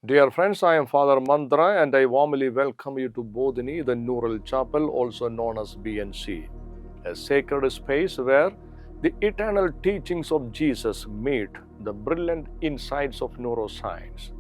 Dear friends, I am Father Mantra and I warmly welcome you to Bodhini, the Neural Chapel, also known as BNC, a sacred space where the eternal teachings of Jesus meet the brilliant insights of neuroscience.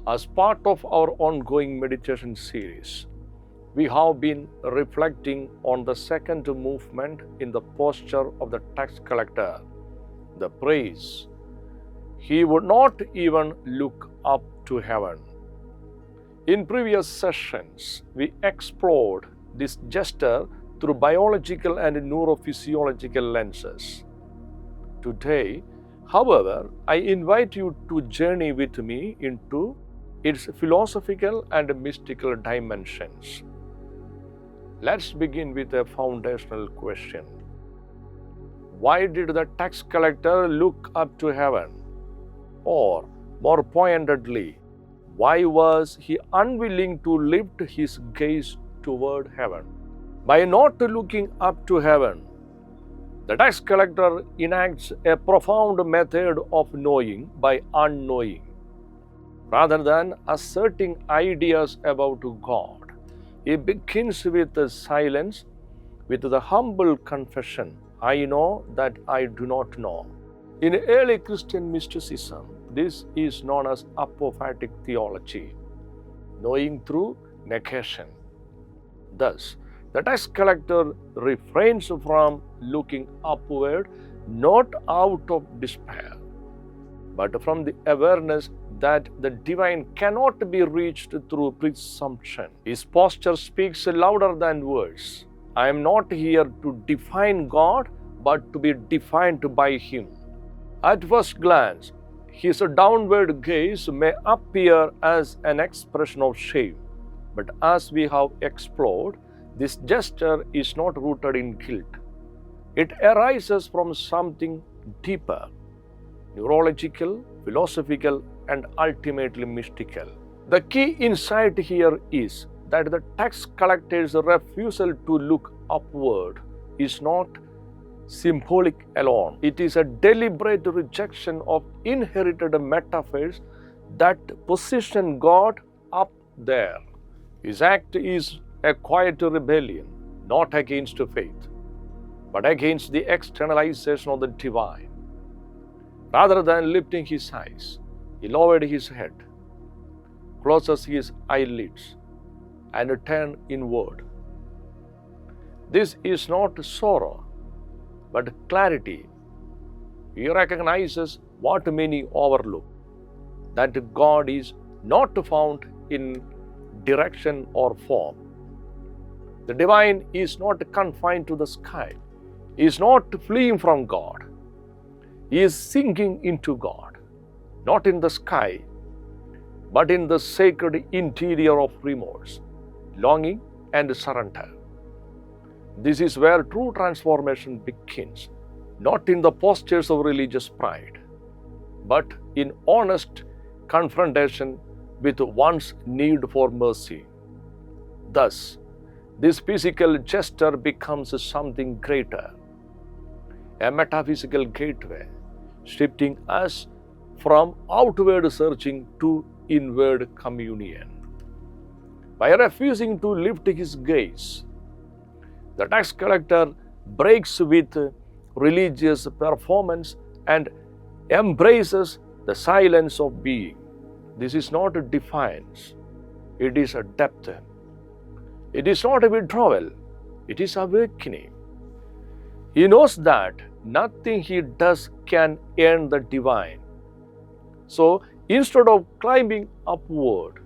As part of our ongoing meditation series, we have been reflecting on the second movement in the posture of the tax collector, the praise. He would not even look up to heaven. In previous sessions, we explored this gesture through biological and neurophysiological lenses. Today, however, I invite you to journey with me into its philosophical and mystical dimensions. Let's begin with a foundational question. Why did the tax collector look up to heaven? Or, more pointedly, why was he unwilling to lift his gaze toward heaven? By not looking up to heaven, the tax collector enacts a profound method of knowing by unknowing. Rather than asserting ideas about God, he begins with silence, with the humble confession, I know that I do not know. In early Christian mysticism, this is known as apophatic theology, knowing through negation. Thus, the tax collector refrains from looking upward not out of despair, but from the awareness that the divine cannot be reached through presumption. His posture speaks louder than words. I am not here to define God, but to be defined by Him. At first glance, his downward gaze may appear as an expression of shame, but as we have explored, this gesture is not rooted in guilt. It arises from something deeper, neurological, philosophical, and ultimately mystical. The key insight here is that the tax collector's refusal to look upward is not symbolic alone. It is a deliberate rejection of inherited metaphors that position God up there. His act is a quiet rebellion, not against faith, but against the externalization of the divine. Rather than lifting his eyes, he lowered his head, closes his eyelids, and turned inward. This is not sorrow, but clarity. He recognizes what many overlook, that God is not found in direction or form. The divine is not confined to the sky. He is not fleeing from God. He is sinking into God, not in the sky, but in the sacred interior of remorse, longing, and surrender. This is where true transformation begins, not in the postures of religious pride, but in honest confrontation with one's need for mercy. Thus, this physical gesture becomes something greater, a metaphysical gateway, shifting us from outward searching to inward communion. By refusing to lift his gaze, the tax collector breaks with religious performance and embraces the silence of being. This is not a defiance, it is a depth. It is not a withdrawal, it is awakening. He knows that nothing he does can earn the divine. So instead of climbing upward,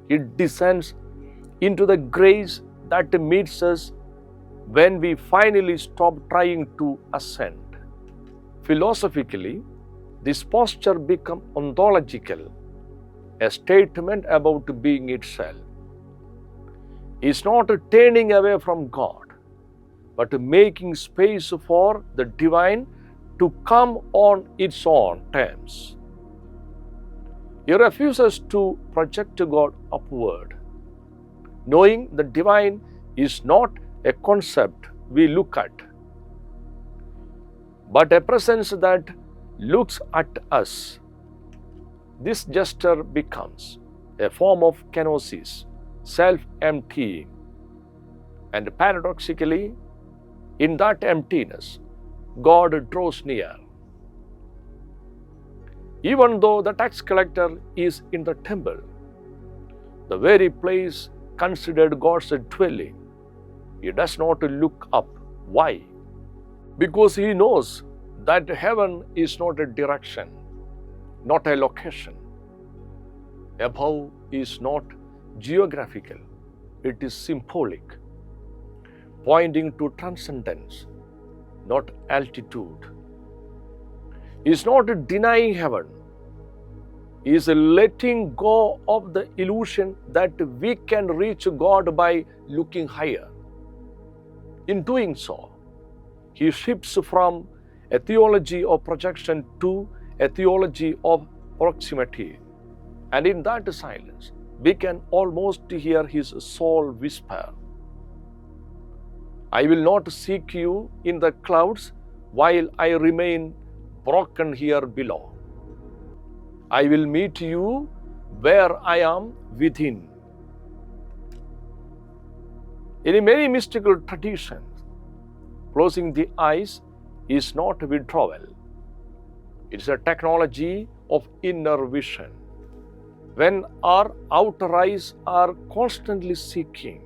he descends into the grace that meets us when we finally stop trying to ascend. Philosophically, this posture becomes ontological, a statement about being itself. It's not turning away from God, but making space for the divine to come on its own terms. He refuses to project God upward, knowing the divine is not a concept we look at, but a presence that looks at us. this gesture becomes a form of kenosis, self-emptying. And paradoxically, in that emptiness, God draws near. Even though the tax collector is in the temple, the very place considered God's dwelling, he does not look up. Why? Because he knows that heaven is not a direction, not a location. Above is not geographical, it is symbolic, pointing to transcendence, not altitude. He is not denying heaven. He is letting go of the illusion that we can reach God by looking higher. In doing so, he shifts from a theology of projection to a theology of proximity. And in that silence, we can almost hear his soul whisper, I will not seek you in the clouds while I remain broken here below. I will meet you where I am within. In many mystical traditions, closing the eyes is not withdrawal. It is a technology of inner vision. When our outer eyes are constantly seeking,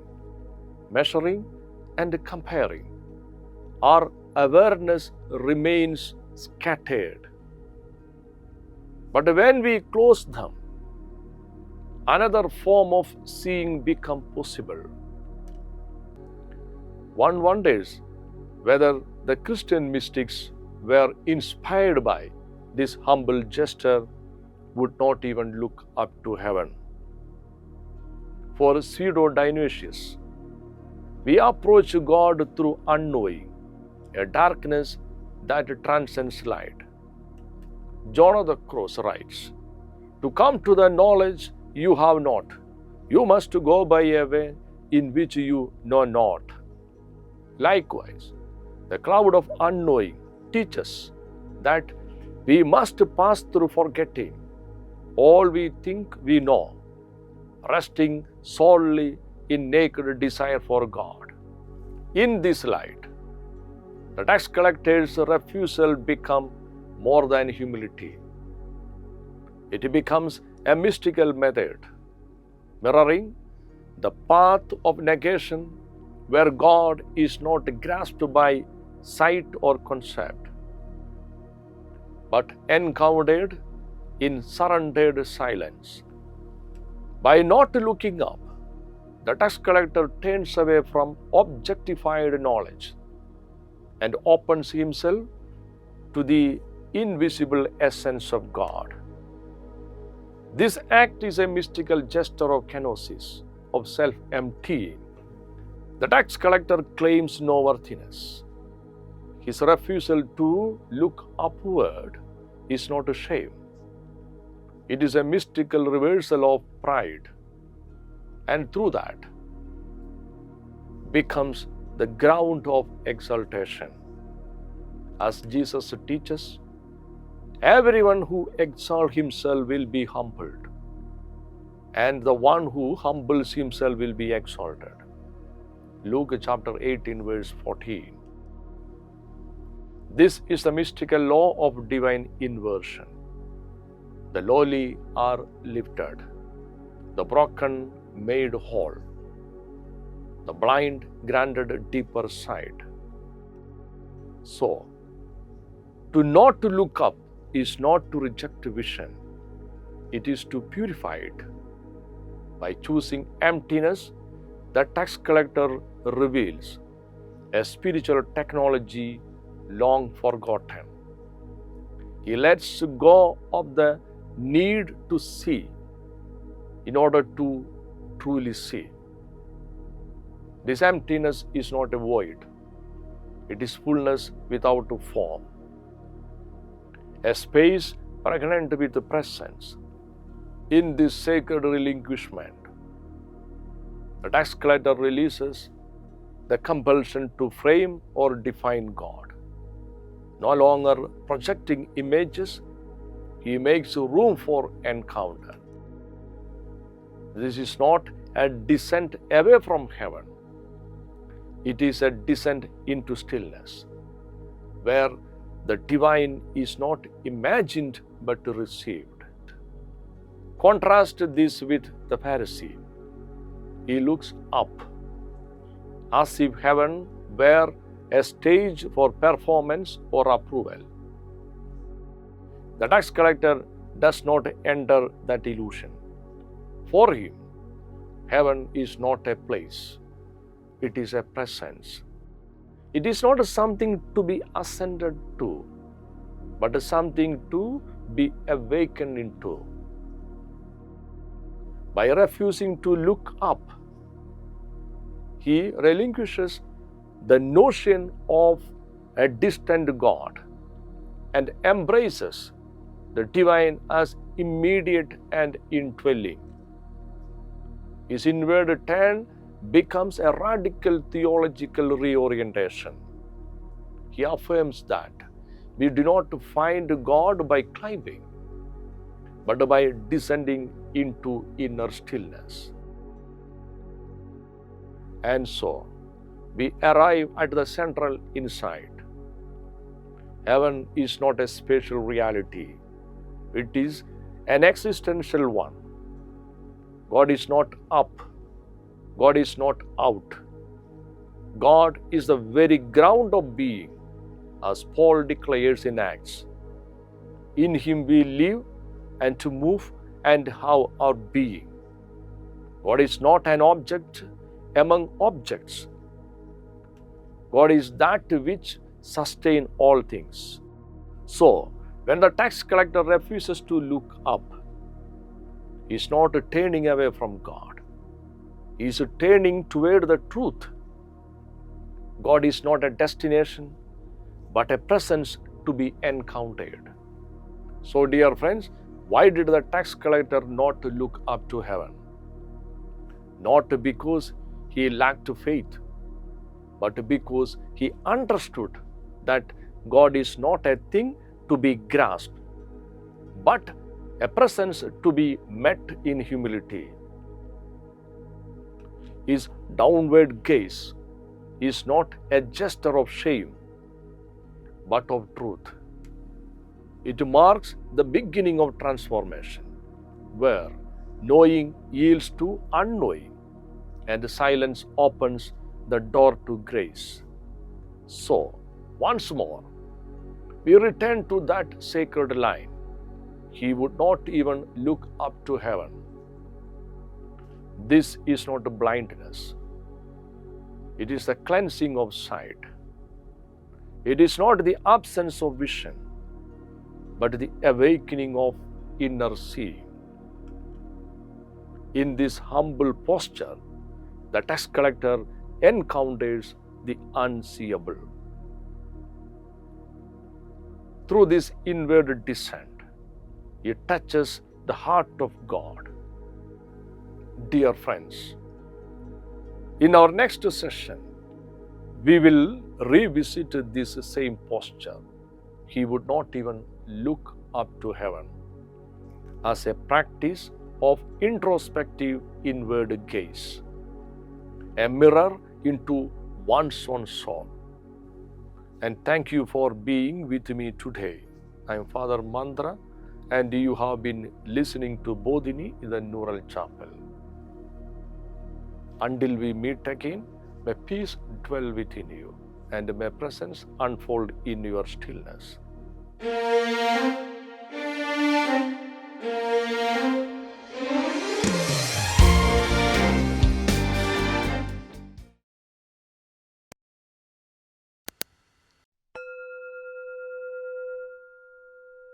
measuring, and comparing, our awareness remains scattered. But when we close them, another form of seeing becomes possible. One wonders whether the Christian mystics were inspired by this humble gesture, would not even look up to heaven. For Pseudo-Dionysius, we approach God through unknowing, a darkness that transcends light. John of the Cross writes, to come to the knowledge you have not, you must go by a way in which you know not. Likewise, the cloud of unknowing teaches that we must pass through forgetting all we think we know, resting solely in naked desire for God. In this light, the tax collector's refusal becomes more than humility. It becomes a mystical method, mirroring the path of negation where God is not grasped by sight or concept, but encountered in surrendered silence. By not looking up, the tax collector turns away from objectified knowledge and opens himself to the invisible essence of God. This act is a mystical gesture of kenosis, of self-emptying. The tax collector claims no worthiness. His refusal to look upward is not a shame. It is a mystical reversal of pride, and through that becomes the ground of exaltation. As Jesus teaches, everyone who exalts himself will be humbled, and the one who humbles himself will be exalted. Luke chapter 18, verse 14. This is the mystical law of divine inversion. The lowly are lifted, the broken made whole, the blind granted deeper sight. So, to not to look up is not to reject vision, it is to purify it. By choosing emptiness, the tax collector reveals a spiritual technology long forgotten. He lets go of the need to see in order to truly see. This emptiness is not a void, it is fullness without a form, a space pregnant with the presence. In this sacred relinquishment, the tax collector releases the compulsion to frame or define God. No longer projecting images, He makes room for encounter. This is not a descent away from heaven. It is a descent into stillness, where the divine is not imagined but received. Contrast this with the Pharisee. He looks up, as if heaven were a stage for performance or approval. The tax collector does not enter that illusion. For him, heaven is not a place, it is a presence. It is not something to be ascended to, but something to be awakened into. By refusing to look up, he relinquishes the notion of a distant God and embraces the divine as immediate and indwelling. His inward turn becomes a radical theological reorientation. He affirms that we do not find God by climbing, but by descending into inner stillness. And so, we arrive at the central insight. Heaven is not a spatial reality, it is an existential one. God is not up, God is not out. God is the very ground of being, as Paul declares in Acts. In Him we live and to move and have our being. God is not an object among objects. God is that which sustains all things. So, when the tax collector refuses to look up, he is not turning away from God. He is turning toward the truth. God is not a destination, but a presence to be encountered. So, dear friends, why did the tax collector not look up to heaven? Not because he lacked faith, but because he understood that God is not a thing to be grasped, but a presence to be met in humility. His downward gaze is not a gesture of shame, but of truth. It marks the beginning of transformation, where knowing yields to unknowing, and silence opens the door to grace. So, once more, we return to that sacred line. He would not even look up to heaven. This is not blindness. It is the cleansing of sight. It is not the absence of vision, but the awakening of inner seeing. In this humble posture, the tax collector encounters the unseeable. Through this inward descent, he touches the heart of God. Dear friends, in our next session, we will revisit this same posture. He would not even look up to heaven, as a practice of introspective inward gaze, a mirror into one's own soul. And thank you for being with me today. I am Father Mandra, and you have been listening to Bodhini in the Neural Chapel. Until we meet again, may peace dwell within you, and may presence unfold in your stillness.